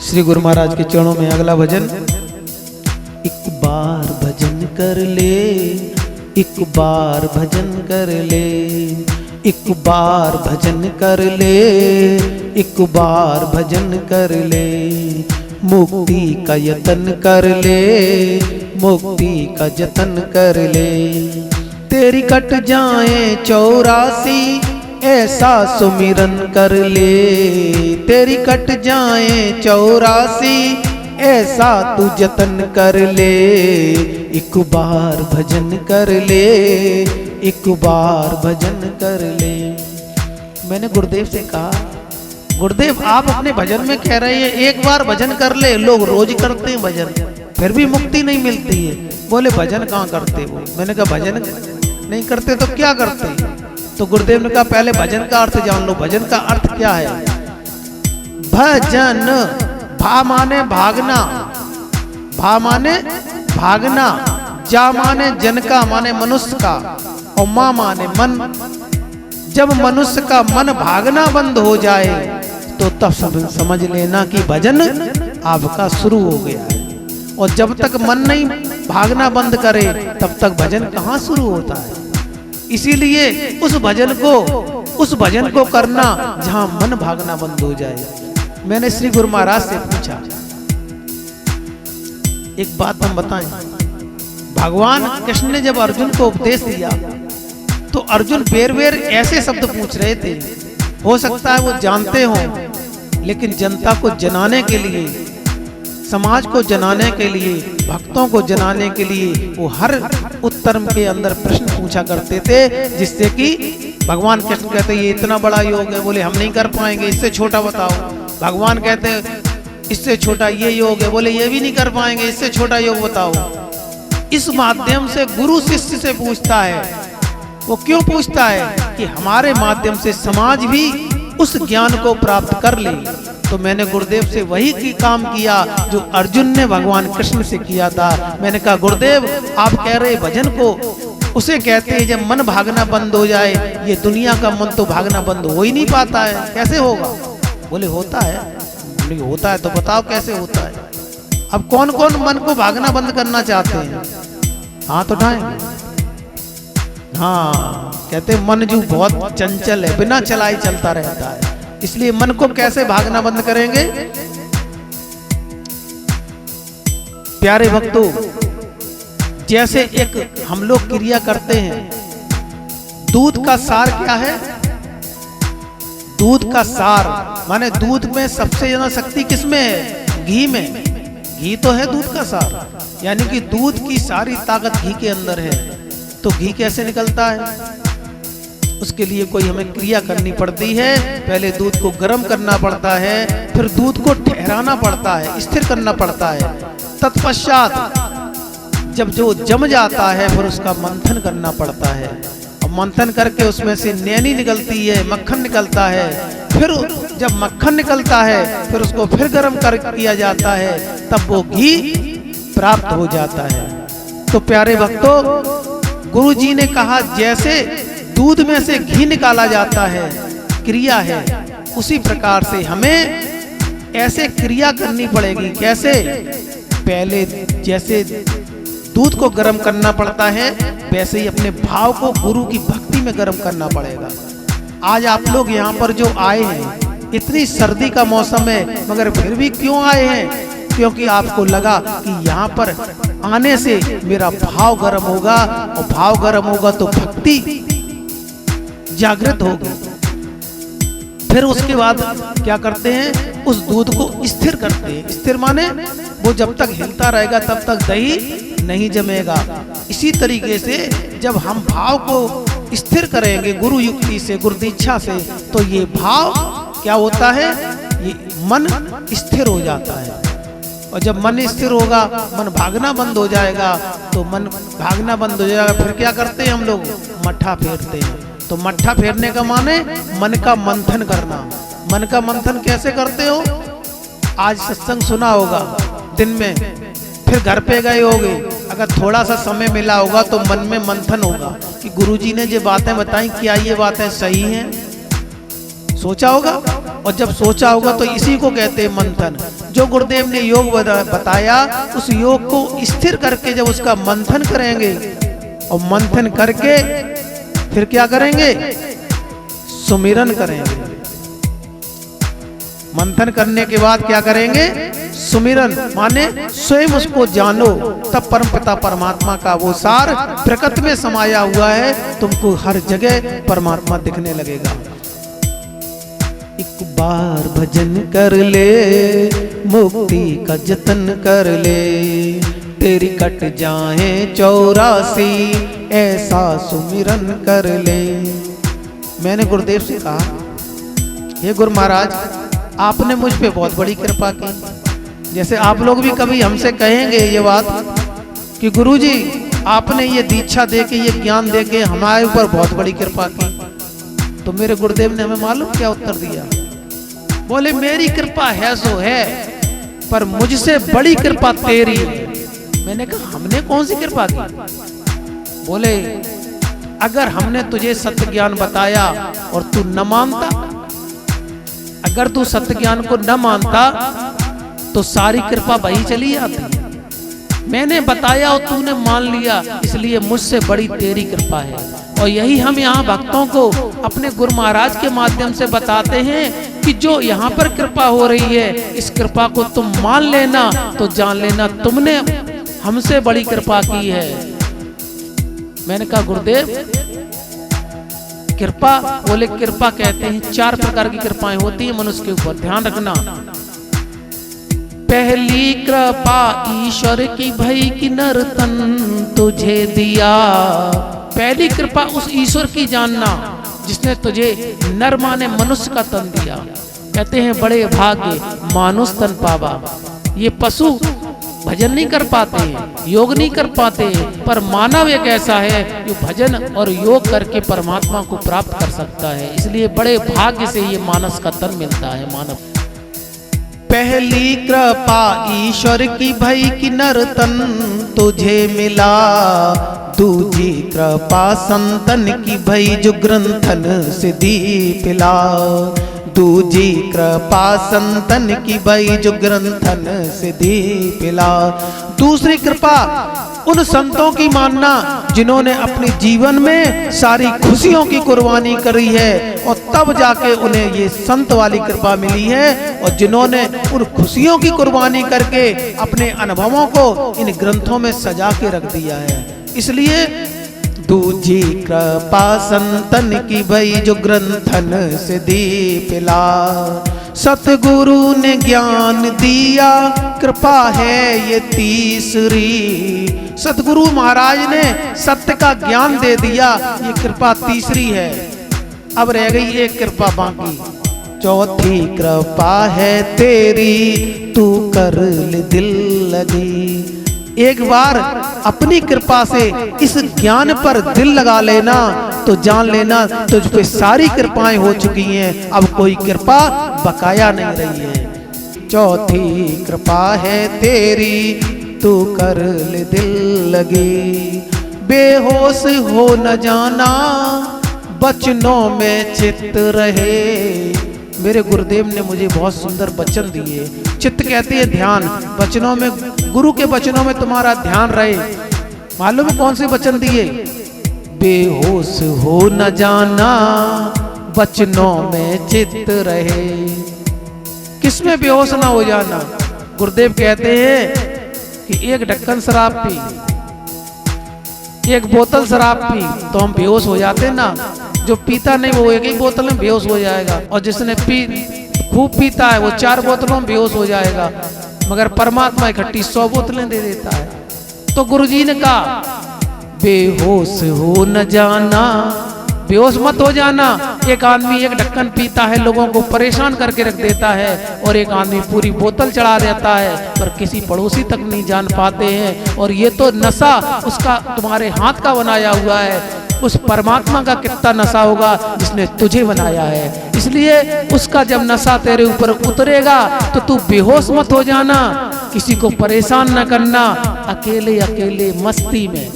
श्री गुरु महाराज के चरणों में अगला भजन। एक बार भजन कर ले, एक बार भजन कर ले, एक बार भजन कर ले, एक बार भजन कर ले, मुक्ति का यतन कर ले, मुक्ति का जतन कर ले। तेरी कट जाए 84 ऐसा सुमिरन कर ले, तेरी कट जाए 84 ऐसा तू जतन कर ले। एक बार भजन कर ले, एक बार भजन कर ले। मैंने गुरुदेव से कहा, गुरुदेव आप अपने भजन में कह रहे हैं एक बार भजन कर ले, लोग रोज करते हैं भजन फिर भी मुक्ति नहीं मिलती है। बोले भजन कहाँ करते वो? मैंने कहा भजन नहीं करते तो क्या करते? तो गुरुदेव ने कहा पहले भजन का अर्थ जान लो। भजन का अर्थ क्या है? भजन, भा माने भागना, भा माने भागना, जा माने जन का माने मनुष्य का, और मां माने मन। जब मनुष्य का मन भागना बंद हो जाए तो तब समझ लेना कि भजन आपका शुरू हो गया है। और जब तक मन नहीं भागना बंद करे तब तक भजन कहाँ शुरू होता है। इसीलिए उस भजन को करना जहां मन भागना बंद हो जाए। मैंने श्री गुरु महाराज से पूछा, एक बात हम बताएं, भगवान कृष्ण ने जब अर्जुन को उपदेश दिया तो अर्जुन बेर बेर ऐसे शब्द पूछ रहे थे, हो सकता है वो जानते हों, लेकिन जनता को जनाने के लिए, समाज को जनाने के लिए, भक्तों को जनाने के लिए वो हर उत्तर के अंदर प्रश्न पूछा करते थे, जिससे कि भगवान कृष्ण कहते ये इतना बड़ा योग है, बोले हम नहीं कर पाएंगे, इससे छोटा बताओ। भगवान कहते इससे छोटा ये योग है, बोले ये भी नहीं कर पाएंगे, इससे छोटा योग बताओ। इस माध्यम से गुरु शिष्य से पूछता है। वो क्यों पूछता है? कि हमारे माध्यम से समाज भी उस ज्ञान को प्राप्त कर ले। तो मैंने गुरुदेव से वही की काम किया जो अर्जुन ने भगवान कृष्ण से किया था। मैंने कहा गुरुदेव आप कह रहे भजन को उसे कहते हैं जब मन भागना बंद हो जाए। ये दुनिया का मन तो भागना बंद हो ही नहीं पाता है, कैसे होगा? बोले होता है। बोले होता है तो बताओ कैसे होता है। अब कौन कौन मन को भागना बंद करना चाहते हैं? हाथ उठाएंगे। हाँ, कहते मन जो बहुत चंचल है, बिना चलाए चलता रहता है। इसलिए मन को कैसे भागना बंद करेंगे? प्यारे भक्तों, जैसे एक हम लोग क्रिया करते हैं, दूध का सार क्या है? दूध का सार माने दूध में सबसे ज्यादा शक्ति किसमें है? घी में। घी तो है दूध का सार, यानी कि दूध की सारी ताकत घी के अंदर है। तो घी कैसे निकलता है? उसके लिए कोई हमें क्रिया करनी पड़ती है। पहले दूध को गर्म करना पड़ता है, फिर दूध को ठहराना पड़ता है, स्थिर करना पड़ता है। तत्पश्चात जब जो जम जाता है फिर उसका मंथन करना पड़ता है। और मंथन करके उसमें से नैनी निकलती है, मक्खन निकलता है। फिर जब मक्खन निकलता है फिर उसको फिर गर्म कर किया जाता है, तब वो घी प्राप्त हो जाता है। तो प्यारे भक्तों, गुरु जी ने कहा जैसे दूध में से घी निकाला जाता है, क्रिया है, उसी प्रकार से हमें ऐसे क्रिया करनी पड़ेगी। कैसे? पहले जैसे दूध को गर्म करना पड़ता है वैसे ही अपने भाव को गुरु की भक्ति में गर्म करना पड़ेगा। आज आप लोग यहाँ पर जो आए हैं, इतनी सर्दी का मौसम है मगर फिर भी क्यों आए हैं? क्योंकि आपको लगा कि यहाँ पर आने से मेरा भाव गर्म होगा, और भाव गर्म होगा तो भक्ति जागृत होगी। फिर उसके बाद क्या करते हैं? उस दूध को स्थिर करते हैं। स्थिर माने वो जब तक हिलता रहेगा तब तक दही नहीं जमेगा। इसी तरीके से जब हम भाव को स्थिर करेंगे गुरु युक्ति से, गुरु दीक्षा से, तो ये भाव क्या होता है? ये मन स्थिर हो जाता है। और जब मन स्थिर होगा, मन भागना बंद हो जाएगा। तो मन भागना बंद हो जाएगा, फिर क्या करते हैं हम लोग? मट्ठा फेरते हैं। तो मट्ठा फेरने का माने मन का मंथन करना। मन का मंथन कैसे करते हो? आज सत्संग सुना होगा दिन में, फिर घर पे गए होगे, अगर थोड़ा सा समय मिला होगा तो मन में मंथन होगा कि गुरुजी ने जो बातें बताई क्या ये बातें सही हैं? सोचा होगा। और जब सोचा होगा तो इसी को कहते हैं मंथन। जो गुरुदेव ने योग बताया उस योग को स्थिर करके जब उसका मंथन करेंगे और मंथन करके फिर क्या करेंगे, सुमिरन करेंगे। मंथन करने के बाद क्या करेंगे, सुमिरन, माने स्वयं उसको जानो। तब परमपिता परमात्मा का वो सार प्रकृति में समाया हुआ है, तुमको हर जगह परमात्मा दिखने लगेगा। एक बार भजन कर ले, मुक्ति का जतन कर ले, तेरी कट जाए 84 ऐसा सुमिरन कर ले। मैंने गुरुदेव से कहा, हे गुरु महाराज, आपने मुझ पे बहुत बड़ी कृपा की। जैसे आप लोग भी कभी हमसे कहेंगे ये बात कि गुरुजी आपने ये दीक्षा देके, ये ज्ञान देके हमारे ऊपर बहुत बड़ी कृपा की, तो मेरे गुरुदेव ने हमें मालूम क्या उत्तर दिया? बोले मेरी कृपा है सो है, पर मुझसे बड़ी कृपा तेरी है। मैंने कहा हमने कौन सी कृपा की? बोले अगर हमने तुझे सत्य ज्ञान बताया और तू न मानता, अगर तू सत्य ज्ञान को न मानता तो सारी कृपा वही चली जाती। मैंने बताया और तूने मान लिया, इसलिए मुझसे बड़ी तेरी कृपा है। और यही हम यहाँ भक्तों को अपने गुरु महाराज के माध्यम से बताते हैं कि जो यहाँ पर कृपा हो रही है, इस कृपा को तुम मान लेना तो जान लेना तुमने हमसे बड़ी कृपा की है। मैंने कहा गुरुदेव कृपा, बोले कृपा कहते हैं 4 प्रकार की कृपाएं होती है मनुष्य के ऊपर, ध्यान रखना। पहली कृपा ईश्वर की भई कि नर तन तुझे दिया। पहली कृपा उस ईश्वर की जानना जिसने तुझे नर माने मनुष्य का तन दिया। कहते हैं बड़े भाग्य मानुष तन पावा। ये पशु भजन नहीं कर पाते, योग नहीं कर पाते, पर मानव एक ऐसा है जो भजन और योग करके परमात्मा को प्राप्त कर सकता है। इसलिए बड़े भाग्य से ये मानस का तन मिलता है मानव। पहली कृपा ईश्वर की भई कि नर तन तुझे मिला। दूजी कृपा संतन की भई जो ग्रंथन से दी पिला। दूजी कृपा संतन की भई जो ग्रंथन से दी पिला। दूसरी कृपा उन संतों की मानना जिन्होंने अपने जीवन में सारी खुशियों की कुर्बानी करी है और तब जाके उन्हें ये संत वाली कृपा मिली है, और जिन्होंने उन खुशियों की कुर्बानी करके अपने अनुभवों को इन ग्रंथों में सजा के रख दिया है। इसलिए दूजी कृपा संतन की भई जो ग्रंथन से दी पिला। सतगुरु ने ज्ञान दिया कृपा है ये तीसरी। सतगुरु महाराज ने सत्य का ज्ञान दे दिया, ये कृपा तीसरी है। अब रह गई एक कृपा बाकी। चौथी कृपा है तेरी तू कर ले दिल लगी। एक बार अपनी कृपा से इस ज्ञान पर दिल लगा लेना तो जान लेना तुझ पे सारी कृपाएं हो चुकी हैं, अब कोई कृपा बकाया नहीं रही है। चौथी कृपा है तेरी तू कर ले दिल लगी। बेहोश हो न जाना बचनों में चित्त रहे। मेरे गुरुदेव ने मुझे बहुत सुंदर वचन दिए। चित्त कहते हैं ध्यान, वचनों में गुरु के वचनों में तुम्हारा ध्यान रहे। मालूम है कौन से वचन दिए? बेहोश हो न जाना वचनों में चित्त रहे। किसमें बेहोश ना हो जाना? गुरुदेव कहते हैं कि एक ढक्कन शराब पी, एक बोतल शराब पी तो हम बेहोश हो जाते ना। जो पीता नहीं वो एक ही बोतल में बेहोश हो जाएगा, और जिसने खूब पीता है वो 4 बोतलों में बेहोश हो जाएगा। मगर परमात्मा इकट्ठी 100 बोतलें दे देता है। तो गुरुजी ने कहा बेहोश हो न जाना, बेहोश मत हो जाना। एक आदमी एक ढक्कन पीता है, लोगों को परेशान करके रख देता है, और एक आदमी पूरी बोतल चढ़ा देता है, पर किसी पड़ोसी तक नहीं जान पाते हैं। और ये तो नशा उसका तुम्हारे हाथ का बनाया हुआ है, उस परमात्मा का कितना नशा होगा जिसने तुझे बनाया है। इसलिए उसका जब नशा तेरे ऊपर उतरेगा तो तू बेहोश मत हो जाना, किसी को परेशान न करना, अकेले अकेले मस्ती में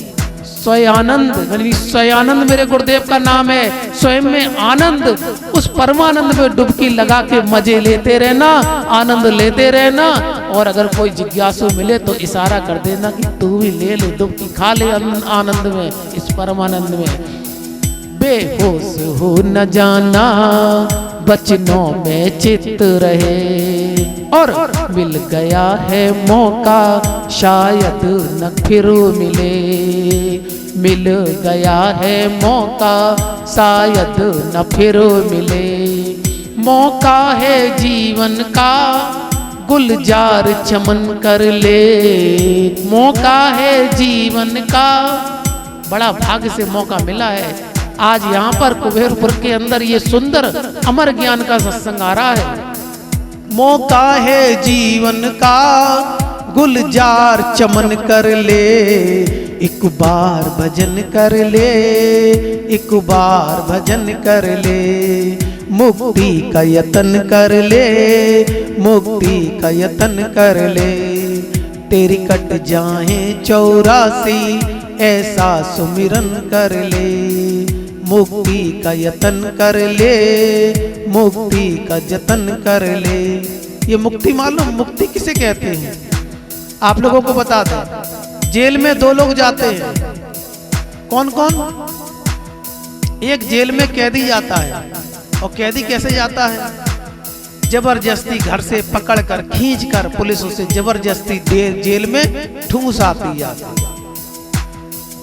स्वयानंद, यानी स्वयानंद मेरे गुरुदेव का नाम है। स्वयं में आनंद, उस परमानंद में डुबकी लगा के मजे लेते रहना, आनंद लेते रहना। और अगर कोई जिज्ञासु मिले तो इशारा कर देना कि तू भी ले ले डुबकी, खा ले आनंद में, इस परमानंद में। बेहोश हो न जाना, बचनों में चित्त रहे, और मिल गया है मौका शायद न फिर मिले। मिल गया है मौका शायद न फिर मिले। मौका है जीवन का गुलजार चमन कर ले। मौका है जीवन का, बड़ा भाग्य से मौका मिला है। आज यहाँ पर कुबेरपुर के अंदर ये सुंदर अमर ज्ञान का सत्संग आ रहा है। मौका है जीवन का गुलजार चमन कर ले, एक बार भजन कर ले, एक बार भजन कर ले। मुक्ति का यतन कर ले, मुक्ति का यतन कर ले। तेरी कट जाए 84 ऐसा सुमिरन कर ले। मुक्ति का यतन कर ले, मुक्ति का जतन कर ले। ये मुक्ति मालूम, मुक्ति किसे कहते हैं आप लोगों को बता दें। जेल में 2 लोग जाते हैं, कौन कौन? एक जेल में कैदी जाता है, और कैदी कैसे जाता है? जबरदस्ती घर से पकड़कर खींचकर पुलिस उसे जबरदस्ती जेल में ठूस आती है,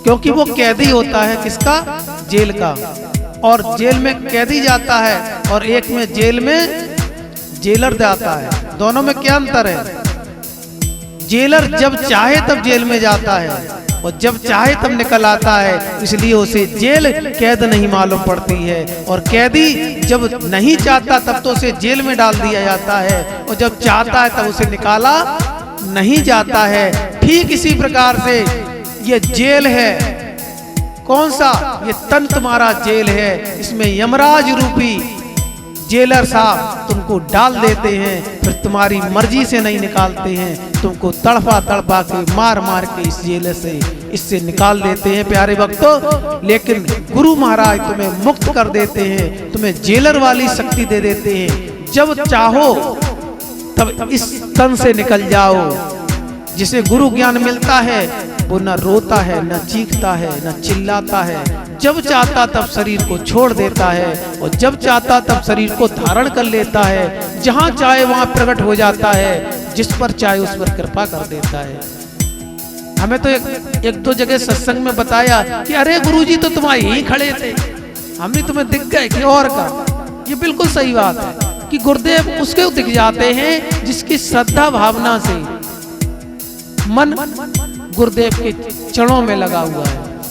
क्योंकि वो कैदी होता है किसका? जेल का। और जेल में कैदी जाता है और एक में जेल में जेलर जाता है। दोनों में क्या अंतर है? जेलर जब चाहे तब जेल में जाता है और जब चाहे तब निकल आता है, इसलिए उसे जेल कैद नहीं मालूम पड़ती है। और कैदी जब नहीं चाहता तब तो उसे जेल में डाल दिया जाता है, और जब चाहता है तब उसे निकाला नहीं जाता है। ठीक इसी प्रकार से ये जेल है, कौन सा? ये तन तुम्हारा जेल है। इसमें यमराज रूपी जेलर साहब तुमको डाल देते हैं, फिर तुम्हारी मर्जी से नहीं निकालते हैं, तुमको तड़पा तड़पा के मार मार के इस जेल से इससे निकाल देते हैं प्यारे भक्तों। लेकिन गुरु महाराज तुम्हें मुक्त कर देते हैं, तुम्हें जेलर वाली शक्ति दे देते हैं। जब चाहो तब इस तन से निकल जाओ। जिसे गुरु ज्ञान मिलता है वो न रोता है, न चीखता है, न चिल्लाता है। जब चाहता तब शरीर को छोड़ देता है, और जब चाहता तब शरीर को धारण कर लेता है। जहाँ चाहे वहाँ प्रकट हो जाता है, जिस पर चाहे उस पर कृपा कर देता है। हमें तो एक 2 जगह सत्संग में बताया कि अरे गुरुजी तो तुम यहीं खड़े थे, हमने तुम्हें दिख गए कि और का। ये बिल्कुल सही बात है कि गुरुदेव उसके दिख जाते हैं जिसकी श्रद्धा भावना से मन गुरुदेव के चरणों में लगा हुआ है।